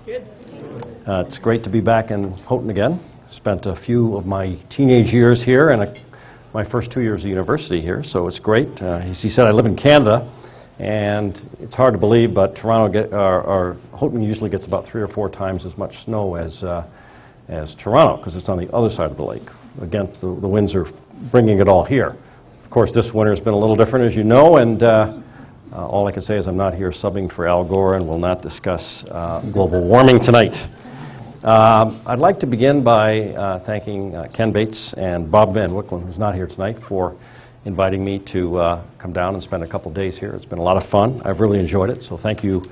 Good. It's great to be back in Houghton again. Spent a few of my teenage years here and my first 2 years of university here, so it's great. As he said, I live in Canada, and it's hard to believe, but Houghton usually gets about 3 or 4 times as much snow as Toronto, because it's on the other side of the lake. Again, the winds are bringing it all here. Of course, this winter has been a little different, as you know, and all I can say is I'm not here subbing for Al Gore and will not discuss global warming tonight. I'd like to begin by thanking Ken Bates and Bob Van Wicklen, who's not here tonight, for inviting me to come down and spend a couple days here. It's been a lot of fun. I've really enjoyed it, so thank you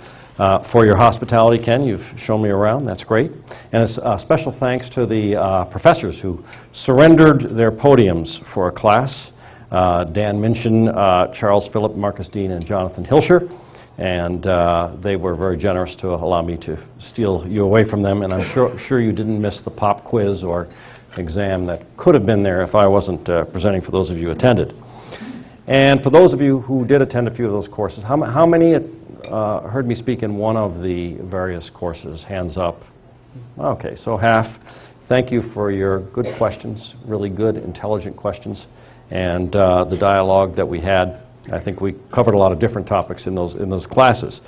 for your hospitality, Ken. You've shown me around. That's great. And a special thanks to the professors who surrendered their podiums for a class. Dan Minchin, Charles Phillip, Marcus Dean, and Jonathan Hilscher. And they were very generous to allow me to steal you away from them. And I'm sure you didn't miss the pop quiz or exam that could have been there if I wasn't presenting for those of you who attended. And for those of you who did attend a few of those courses, how many heard me speak in one of the various courses? Hands up. Okay, so half. Thank you for your good questions, really good, intelligent questions, and the dialogue that we had. I think we covered a lot of different topics in those classes.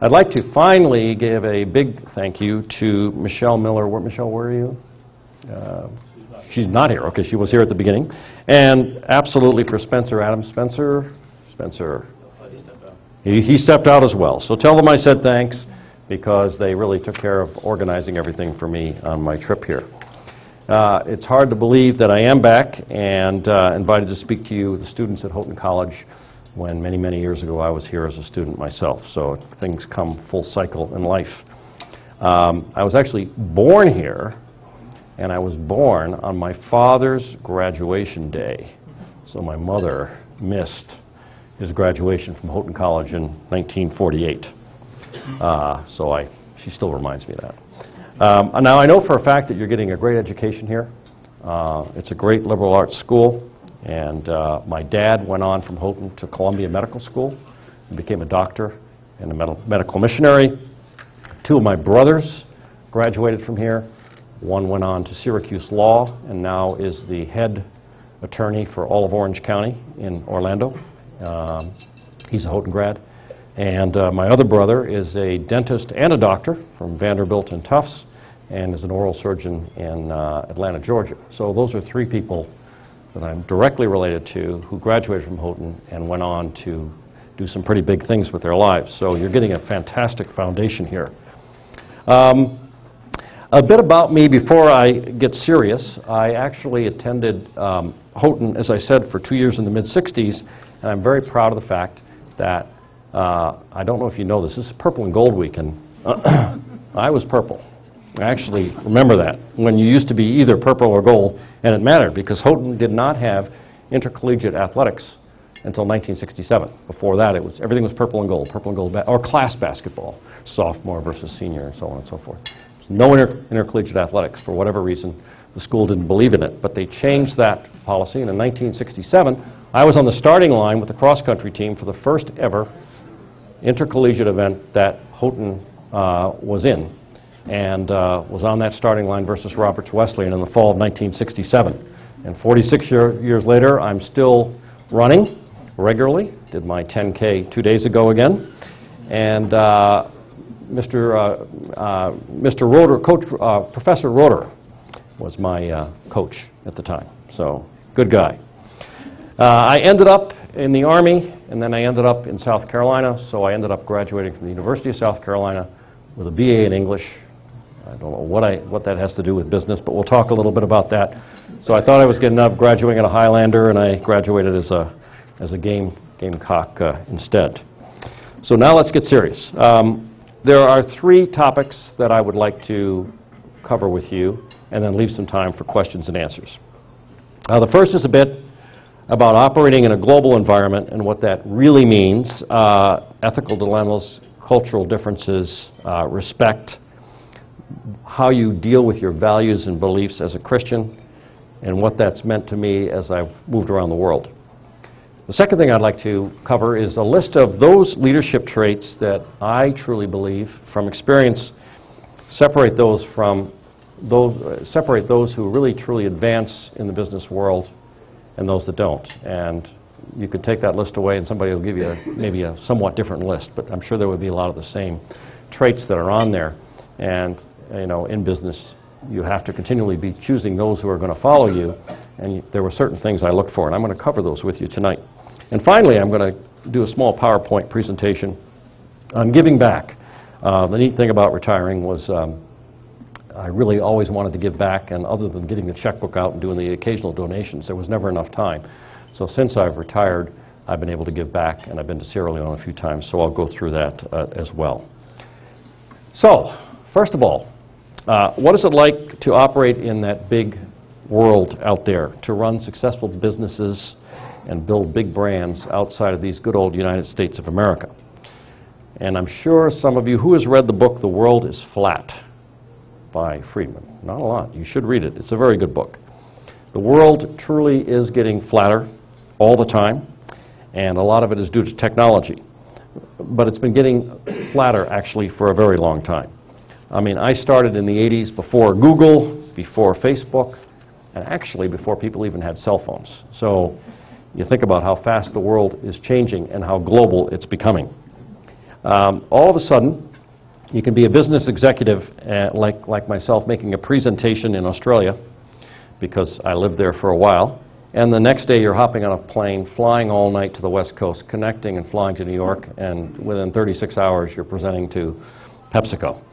I'd like to finally give a big thank you to Michelle Miller. Michelle, where are you? She's not here. Okay, she was here at the beginning. And absolutely for Spencer Adams. Spencer? He stepped out as well. So tell them I said thanks, because they really took care of organizing everything for me on my trip here. It's hard to believe that I am back and invited to speak to you, the students at Houghton College, when many, many years ago I was here as a student myself. So things come full cycle in life. I was actually born here, and I was born on my father's graduation day. So my mother missed his graduation from Houghton College in 1948. She still reminds me of that. Now, I know for a fact that you're getting a great education here. It's a great liberal arts school, and my dad went on from Houghton to Columbia Medical School and became a doctor and a medical missionary. 2 of my brothers graduated from here. One went on to Syracuse Law and now is the head attorney for all of Orange County in Orlando. He's a Houghton grad. And my other brother is a dentist and a doctor from Vanderbilt and Tufts, and is an oral surgeon in Atlanta, Georgia. So those are 3 people that I'm directly related to who graduated from Houghton and went on to do some pretty big things with their lives. So you're getting a fantastic foundation here. A bit about me before I get serious. I actually attended Houghton, as I said, for 2 years in the mid-'60s, and I'm very proud of the fact that I don't know if you know this. This is Purple and Gold Week, and I was purple. I actually remember that, when you used to be either purple or gold, and it mattered, because Houghton did not have intercollegiate athletics until 1967. Before that, everything was purple and gold, or class basketball, sophomore versus senior, and so on and so forth. No intercollegiate athletics. For whatever reason, the school didn't believe in it, but they changed that policy, and in 1967, I was on the starting line with the cross-country team for the first ever intercollegiate event that Houghton was in, and was on that starting line versus Roberts Wesleyan in the fall of 1967. And 46 years later, I'm still running regularly. Did my 10K 2 days ago again. And Professor Roeder was my coach at the time. So, good guy. I ended up in the Army, and then I ended up in South Carolina, so I ended up graduating from the University of South Carolina with a BA in English. I don't know what that has to do with business, but we'll talk a little bit about that. So I thought I was good enough graduating at a Highlander, and I graduated as a Gamecock instead. So now let's get serious. There are 3 topics that I would like to cover with you, and then leave some time for questions and answers. The first is a bit about operating in a global environment and what that really means, ethical dilemmas, cultural differences, respect, how you deal with your values and beliefs as a Christian, and what that's meant to me as I've moved around the world. The second thing I'd like to cover is a list of those leadership traits that I truly believe from experience separate those separate those who really truly advance in the business world and those that don't. And you could take that list away and somebody will give you maybe a somewhat different list, but I'm sure there would be a lot of the same traits that are on there. And you know, in business, you have to continually be choosing those who are going to follow you, and there were certain things I looked for, and I'm going to cover those with you tonight. And finally, I'm going to do a small PowerPoint presentation on giving back. The neat thing about retiring was I really always wanted to give back, and other than getting the checkbook out and doing the occasional donations, there was never enough time. So since I've retired, I've been able to give back, and I've been to Sierra Leone a few times, so I'll go through that as well. So, first of all, what is it like to operate in that big world out there, to run successful businesses and build big brands outside of these good old United States of America? And I'm sure some of you, who has read the book, The World is Flat, by Friedman? Not a lot. You should read it. It's a very good book. The world truly is getting flatter all the time, and a lot of it is due to technology. But it's been getting flatter, actually, for a very long time. I mean, I started in the 80s before Google, before Facebook, and actually before people even had cell phones. So you think about how fast the world is changing and how global it's becoming. All of a sudden, you can be a business executive like myself, making a presentation in Australia, because I lived there for a while, and the next day you're hopping on a plane, flying all night to the West Coast, connecting and flying to New York, and within 36 hours you're presenting to PepsiCo.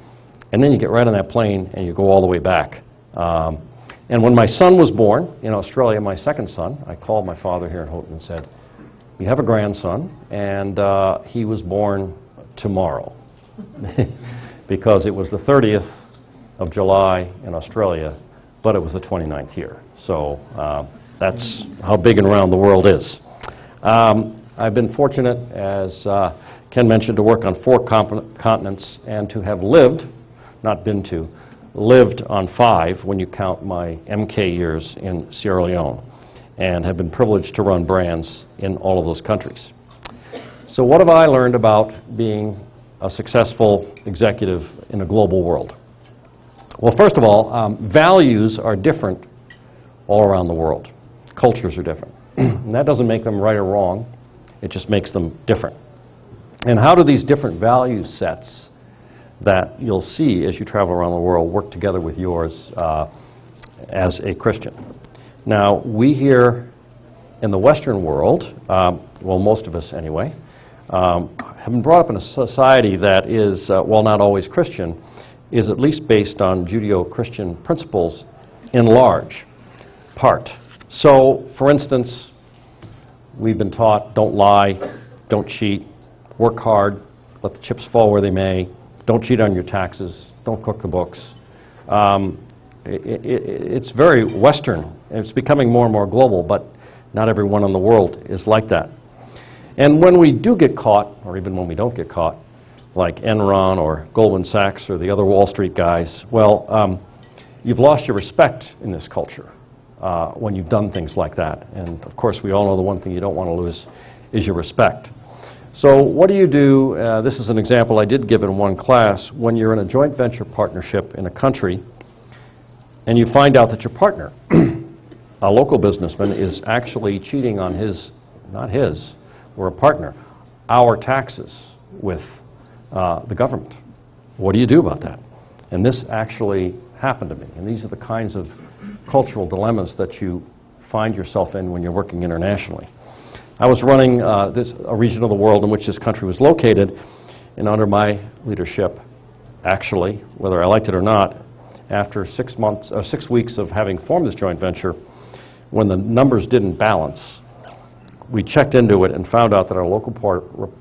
And then you get right on that plane and you go all the way back. And when my son was born in Australia, my second son, I called my father here in Houghton and said, "We have a grandson, and he was born tomorrow." Because it was the 30th of July in Australia, but it was the 29th here. So that's how big and round the world is. I've been fortunate, as Ken mentioned, to work on 4 continents and to have lived, not been to, lived on 5 when you count my MK years in Sierra Leone, and have been privileged to run brands in all of those countries. So what have I learned about being a successful executive in a global world? Well, first of all, values are different all around the world. Cultures are different. And that doesn't make them right or wrong. It just makes them different. And how do these different value sets that you'll see as you travel around the world work together with yours as a Christian? Now, we here in the Western world, well, most of us anyway, have been brought up in a society that is, while not always Christian, is at least based on Judeo-Christian principles in large part. So, for instance, we've been taught, don't lie, don't cheat, work hard, let the chips fall where they may, don't cheat on your taxes, don't cook the books. It's very Western, and it's becoming more and more global, but not everyone in the world is like that. And when we do get caught, or even when we don't get caught, like Enron or Goldman Sachs or the other Wall Street guys, well, you've lost your respect in this culture when you've done things like that. And of course, we all know the one thing you don't want to lose is your respect. So what do you do? This is an example I did give in one class. When you're in a joint venture partnership in a country and you find out that your partner, a local businessman, is actually cheating on his, not his, we're a partner, our taxes with the government. What do you do about that? And this actually happened to me. And these are the kinds of cultural dilemmas that you find yourself in when you're working internationally. I was running a region of the world in which this country was located, and under my leadership, actually, whether I liked it or not, after 6 weeks of having formed this joint venture, when the numbers didn't balance, we checked into it and found out that our local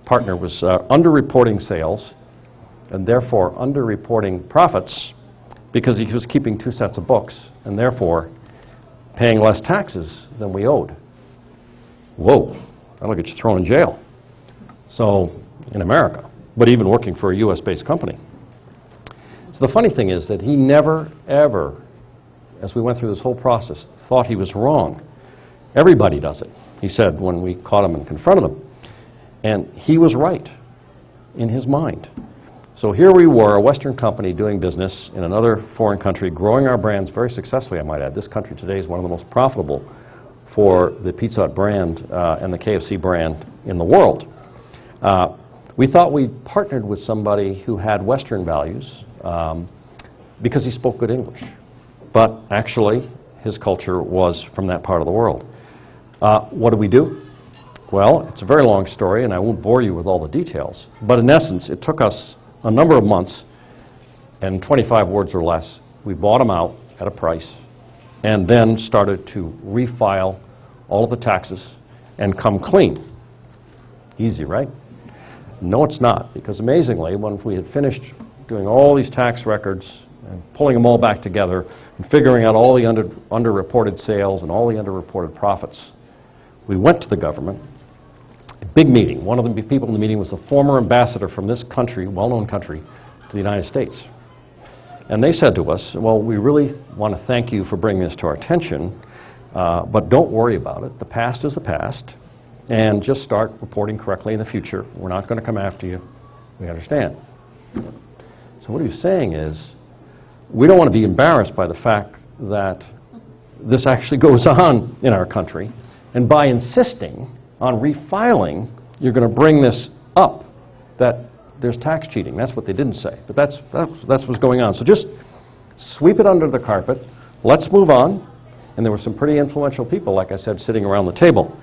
partner was underreporting sales and therefore underreporting profits because he was keeping 2 sets of books and therefore paying less taxes than we owed. Whoa, that'll get you thrown in jail. So, in America, but even working for a US-based company. So the funny thing is that he never, ever, as we went through this whole process, thought he was wrong. Everybody does it, he said when we caught him and confronted him. And he was right in his mind. So here we were, a Western company doing business in another foreign country, growing our brands very successfully, I might add. This country today is one of the most profitable for the Pizza Hut brand and the KFC brand in the world. We thought we partnered with somebody who had Western values because he spoke good English. But actually, his culture was from that part of the world. What did we do? Well, it's a very long story, and I won't bore you with all the details. But in essence, it took us a number of months, and 25 words or less. We bought them out at a price, and then started to refile all of the taxes and come clean. Easy, right? No, it's not, because amazingly, when we had finished doing all these tax records and pulling them all back together and figuring out all the underreported sales and all the underreported profits, we went to the government. A big meeting. One of the people in the meeting was the former ambassador from this country, well-known country, to the United States. And they said to us, well, we really want to thank you for bringing this to our attention, but don't worry about it. The past is the past, and just start reporting correctly in the future. We're not going to come after you. We understand. So what he was saying is, we don't want to be embarrassed by the fact that this actually goes on in our country, and by insisting on refiling, you're going to bring this up, that there's tax cheating. That's what they didn't say, but that's what's going on. So just sweep it under the carpet. Let's move on. And there were some pretty influential people, like I said, sitting around the table.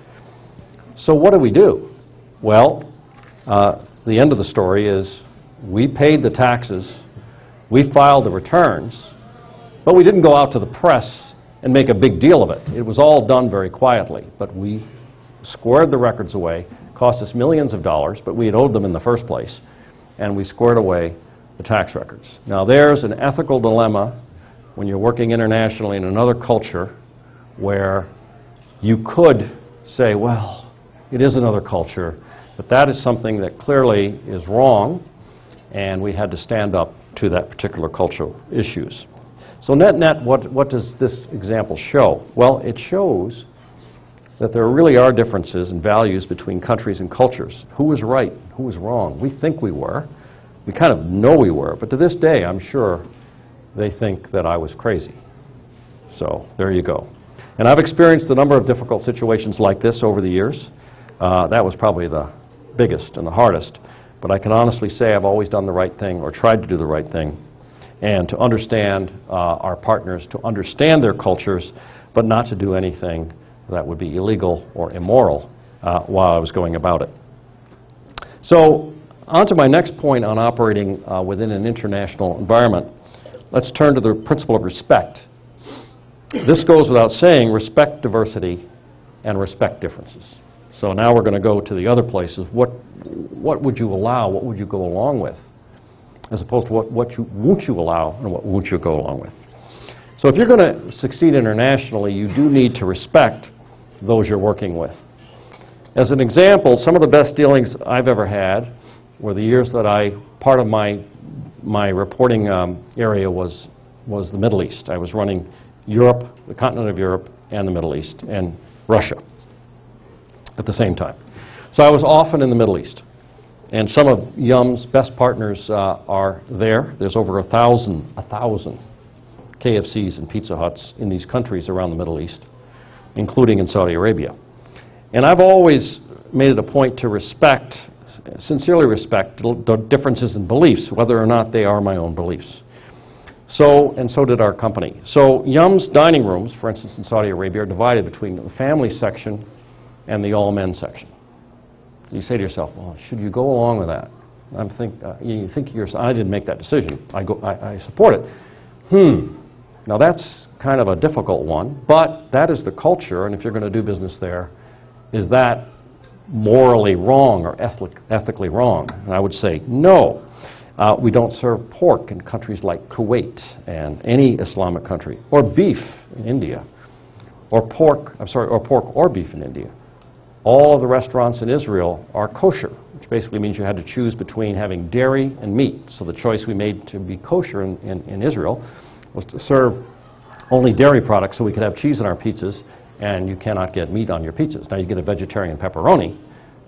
So what do we do? Well, the end of the story is we paid the taxes, we filed the returns, but we didn't go out to the press and make a big deal of it. It was all done very quietly, but we squared the records away. Cost us millions of dollars, but we had owed them in the first place, and we squared away the tax records. Now there's an ethical dilemma when you're working internationally in another culture where you could say, well, it is another culture, but that is something that clearly is wrong, and we had to stand up to that particular cultural issues. So net-net, what does this example show? Well, it shows that there really are differences in values between countries and cultures. Who was right? Who was wrong? We think we were. We kind of know we were. But to this day, I'm sure they think that I was crazy. So there you go. And I've experienced a number of difficult situations like this over the years. That was probably the biggest and the hardest. But I can honestly say I've always done the right thing, or tried to do the right thing, and to understand our partners, to understand their cultures, but not to do anything that would be illegal or immoral while I was going about it. So on to my next point on operating within an international environment. Let's turn to the principle of respect. This goes without saying, respect diversity and respect differences. So now we're going to go to the other places. What would you allow, what would you go along with, as opposed to what won't you allow and what won't you go along with. So if you're going to succeed internationally, you do need to respect those you're working with. As an example, some of the best dealings I've ever had were the years that part of my reporting area was the Middle East. I was running Europe, the continent of Europe, and the Middle East, and Russia at the same time. So I was often in the Middle East. And some of Yum's best partners are there. There's over 1,000 KFCs and Pizza Huts in these countries around the Middle East, including in Saudi Arabia. And I've always made it a point to respect, sincerely respect, the differences in beliefs, whether or not they are my own beliefs. And so did our company. So Yum's dining rooms, for instance, in Saudi Arabia, are divided between the family section and the all-men section. You say to yourself, well, should you go along with that? You think to yourself, I didn't make that decision. I support it. Now that's kind of a difficult one, but that is the culture, and if you're going to do business there, is that morally wrong or ethically wrong? And I would say no. We don't serve pork in countries like Kuwait and any Islamic country, or beef in India, or pork or beef in India. All of the restaurants in Israel are kosher, which basically means you had to choose between having dairy and meat. So the choice we made to be kosher in Israel was to serve only dairy products so we could have cheese in our pizzas, and you cannot get meat on your pizzas. Now you get a vegetarian pepperoni.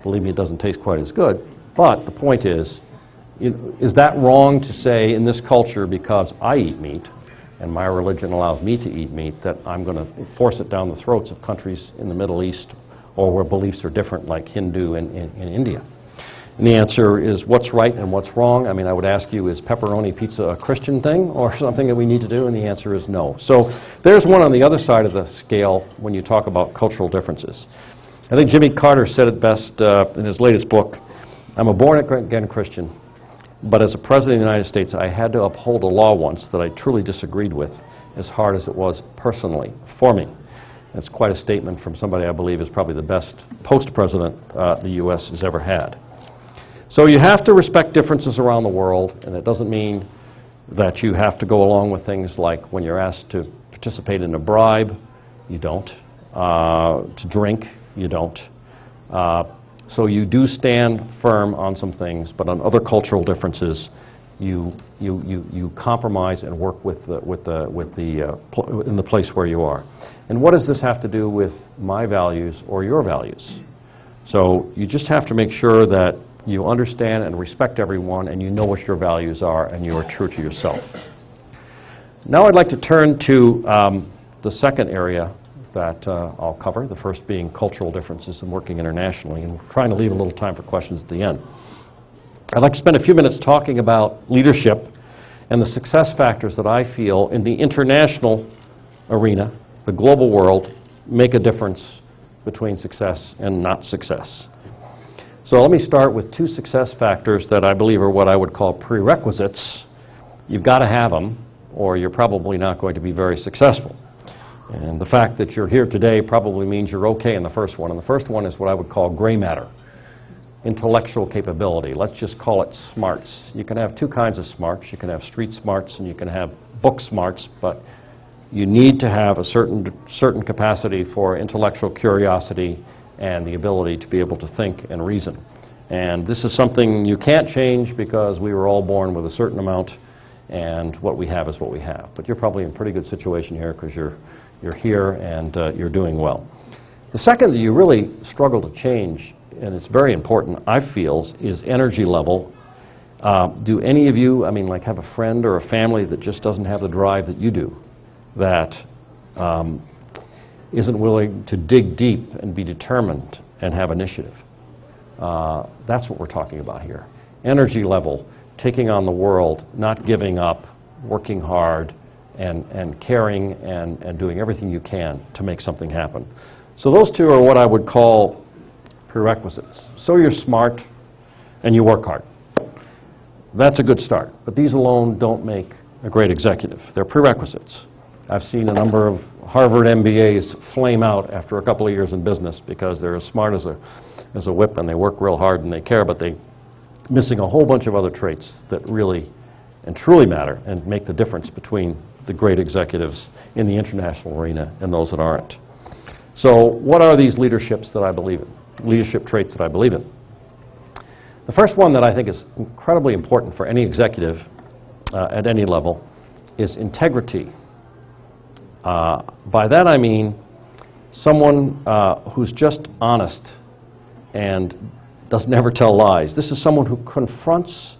Believe me, it doesn't taste quite as good. But the point is, is that wrong to say in this culture, because I eat meat and my religion allows me to eat meat, that I'm going to force it down the throats of countries in the Middle East or where beliefs are different, like Hindu in India? And the answer is what's right and what's wrong. I mean, I would ask you, is pepperoni pizza a Christian thing or something that we need to do? And the answer is no. So there's one on the other side of the scale when you talk about cultural differences. I think Jimmy Carter said it best in his latest book. I'm a born-again Christian, but as a president of the United States, I had to uphold a law once that I truly disagreed with, as hard as it was personally for me. That's quite a statement from somebody I believe is probably the best post-president the U.S. has ever had. So you have to respect differences around the world, and it doesn't mean that you have to go along with things like when you're asked to participate in a bribe, you don't. To drink, you don't. So you do stand firm on some things, but on other cultural differences, you compromise and work in the place where you are. And what does this have to do with my values or your values? So you just have to make sure that you understand and respect everyone, and you know what your values are, and you are true to yourself. Now I'd like to turn to the second area that I'll cover, the first being cultural differences and working internationally, and trying to leave a little time for questions at the end. I'd like to spend a few minutes talking about leadership and the success factors that I feel in the international arena, the global world, make a difference between success and not success. So let me start with two success factors that I believe are what I would call prerequisites. You've got to have them, or you're probably not going to be very successful. And the fact that you're here today probably means you're okay in the first one. And the first one is what I would call gray matter, intellectual capability. Let's just call it smarts. You can have two kinds of smarts. You can have street smarts and you can have book smarts, but you need to have a certain capacity for intellectual curiosity and the ability to be able to think and reason. And this is something you can't change because we were all born with a certain amount, and what we have is what we have. But you're probably in a pretty good situation here because you're here and you're doing well. The second that you really struggle to change, and it's very important, I feel, is energy level. Do any of you, I mean, like have a friend or a family that just doesn't have the drive that you do, that isn't willing to dig deep and be determined and have initiative? That's what we're talking about here. Energy level, taking on the world, not giving up, working hard, and caring and doing everything you can to make something happen. So those two are what I would call prerequisites. So you're smart and you work hard. That's a good start. But these alone don't make a great executive. They're prerequisites. I've seen a number of Harvard MBAs flame out after a couple of years in business because they're as smart as a whip and they work real hard and they care, but they're missing a whole bunch of other traits that really and truly matter and make the difference between the great executives in the international arena and those that aren't. So what are these leaderships that I believe in? Leadership traits that I believe in. The first one that I think is incredibly important for any executive at any level is integrity. By that I mean someone who's just honest and does never tell lies. This is someone who confronts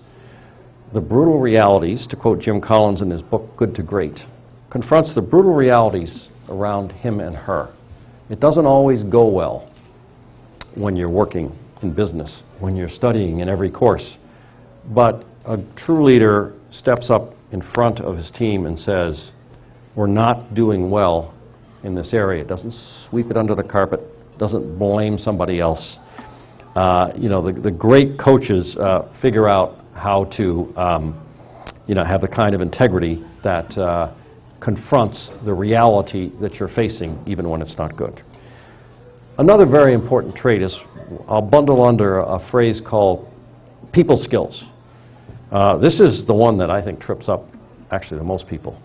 the brutal realities, to quote Jim Collins in his book Good to Great, confronts the brutal realities around him and her. It doesn't always go well when you're working in business, when you're studying in every course. But a true leader steps up in front of his team and says, we're not doing well in this area. Doesn't sweep it under the carpet, doesn't blame somebody else. The great coaches figure out how to have the kind of integrity that confronts the reality that you're facing even when it's not good. Another very important trait is, I'll bundle under a phrase called people skills. This is the one that I think trips up actually the most people.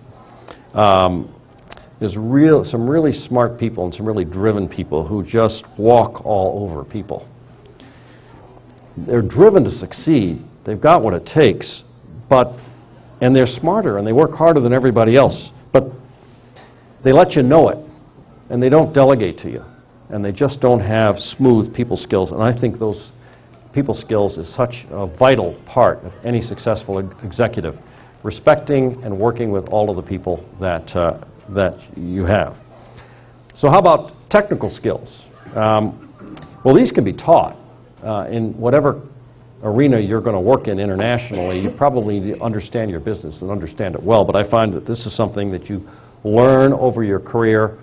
There's some really smart people and some really driven people who just walk all over people. They're driven to succeed. They've got what it takes, and they're smarter and they work harder than everybody else, but they let you know it, and they don't delegate to you, and they just don't have smooth people skills. And I think those people skills is such a vital part of any successful executive, respecting and working with all of the people that you have. So how about technical skills? Well, these can be taught in whatever arena you're going to work in internationally. You probably need to understand your business and understand it well, but I find that this is something that you learn over your career.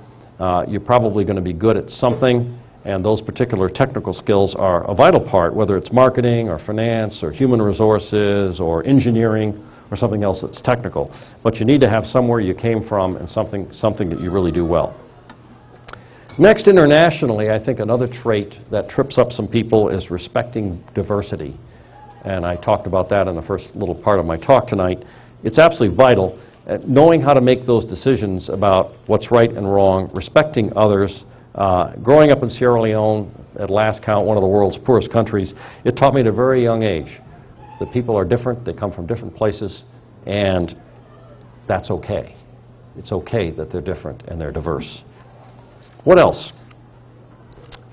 You're probably going to be good at something, and those particular technical skills are a vital part, whether it's marketing or finance or human resources or engineering or something else that's technical. But you need to have somewhere you came from and something that you really do well. Next, internationally, I think another trait that trips up some people is respecting diversity. And I talked about that in the first little part of my talk tonight. It's absolutely vital. Knowing how to make those decisions about what's right and wrong, respecting others. Growing up in Sierra Leone, at last count, one of the world's poorest countries, it taught me at a very young age that people are different, they come from different places, and that's okay. It's okay that they're different and they're diverse. What else?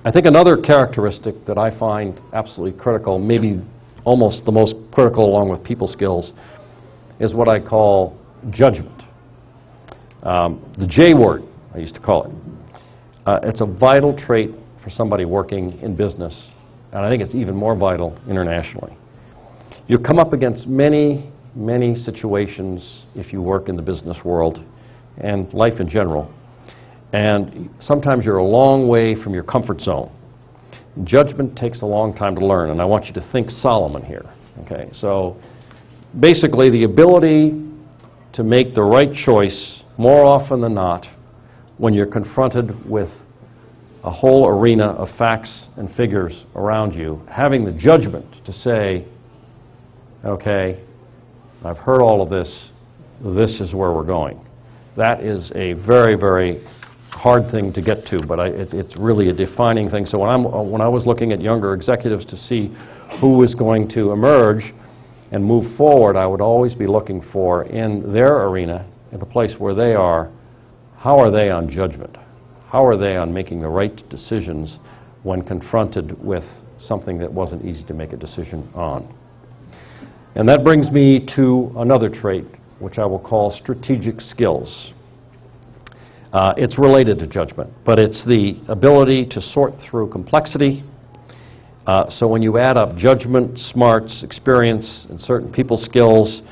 I think another characteristic that I find absolutely critical, maybe almost the most critical along with people skills, is what I call judgment. The J word, I used to call it. It's a vital trait for somebody working in business, and I think it's even more vital internationally. You come up against many, many situations if you work in the business world and life in general, and sometimes you're a long way from your comfort zone. Judgment takes a long time to learn, and I want you to think Solomon here. Okay, so basically the ability to make the right choice more often than not when you're confronted with a whole arena of facts and figures around you, having the judgment to say, okay, I've heard all of this, this is where we're going. That is a very, very hard thing to get to, but it's really a defining thing. So when I was looking at younger executives to see who was going to emerge and move forward, I would always be looking for, in their arena, in the place where they are, how are they on judgment? How are they on making the right decisions when confronted with something that wasn't easy to make a decision on? And that brings me to another trait, which I will call strategic skills. It's related to judgment, but it's the ability to sort through complexity. So when you add up judgment, smarts, experience, and certain people skills,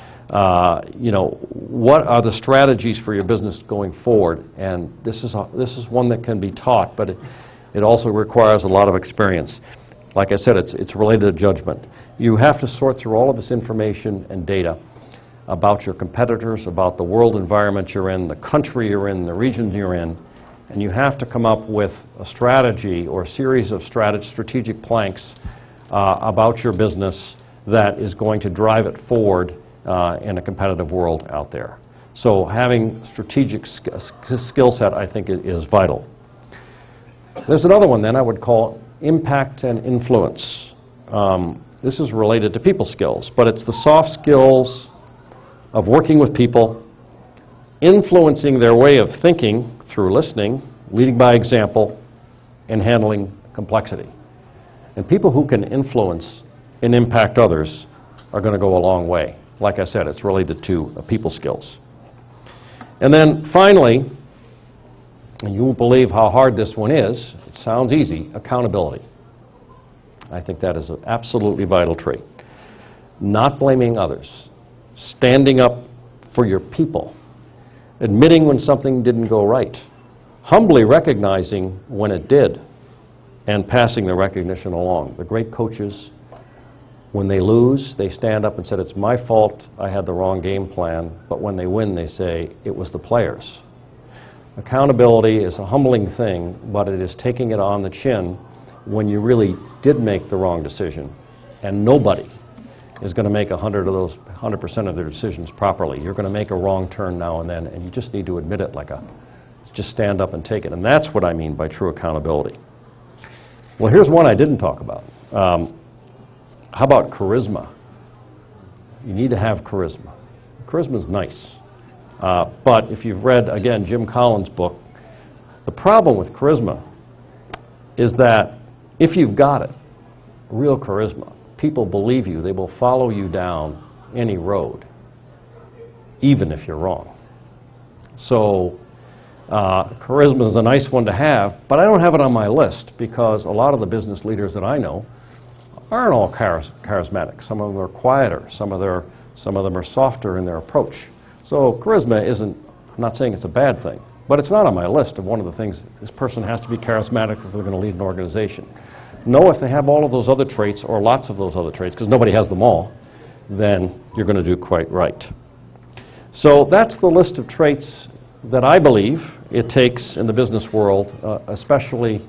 you know, what are the strategies for your business going forward? And this is one that can be taught, but it also requires a lot of experience. Like I said, it's related to judgment. You have to sort through all of this information and data about your competitors, about the world environment you're in, the country you're in, the region you're in, and you have to come up with a strategy or a series of strategic planks about your business that is going to drive it forward in a competitive world out there. So having strategic skill set, I think, is vital. There's another one then I would call impact and influence. This is related to people skills, but it's the soft skills of working with people, influencing their way of thinking through listening, leading by example, and handling complexity. And people who can influence and impact others are going to go a long way. Like I said, it's related to people skills. And then finally, and you won't believe how hard this one is, it sounds easy, accountability. I think that is an absolutely vital trait. Not blaming others, standing up for your people, admitting when something didn't go right, humbly recognizing when it did, and passing the recognition along. The great coaches, when they lose, they stand up and said, it's my fault, I had the wrong game plan, but when they win, they say, it was the players. Accountability is a humbling thing, but it is taking it on the chin when you really did make the wrong decision, and nobody is going to make 100% of their decisions properly. You're going to make a wrong turn now and then, and you just need to admit it just stand up and take it. And that's what I mean by true accountability. Well, here's one I didn't talk about. How about charisma? You need to have charisma. Charisma is nice. But if you've read, again, Jim Collins' book, the problem with charisma is that if you've got it, real charisma, people believe you. They will follow you down any road, even if you're wrong. So charisma is a nice one to have, but I don't have it on my list because a lot of the business leaders that I know aren't all charismatic. Some of them are quieter. Some of them are softer in their approach. So charisma isn't, I'm not saying it's a bad thing, but it's not on my list of one of the things. This person has to be charismatic if they're going to lead an organization. Know if they have all of those other traits or lots of those other traits, because nobody has them all, then you're going to do quite right. So that's the list of traits that I believe it takes in the business world, especially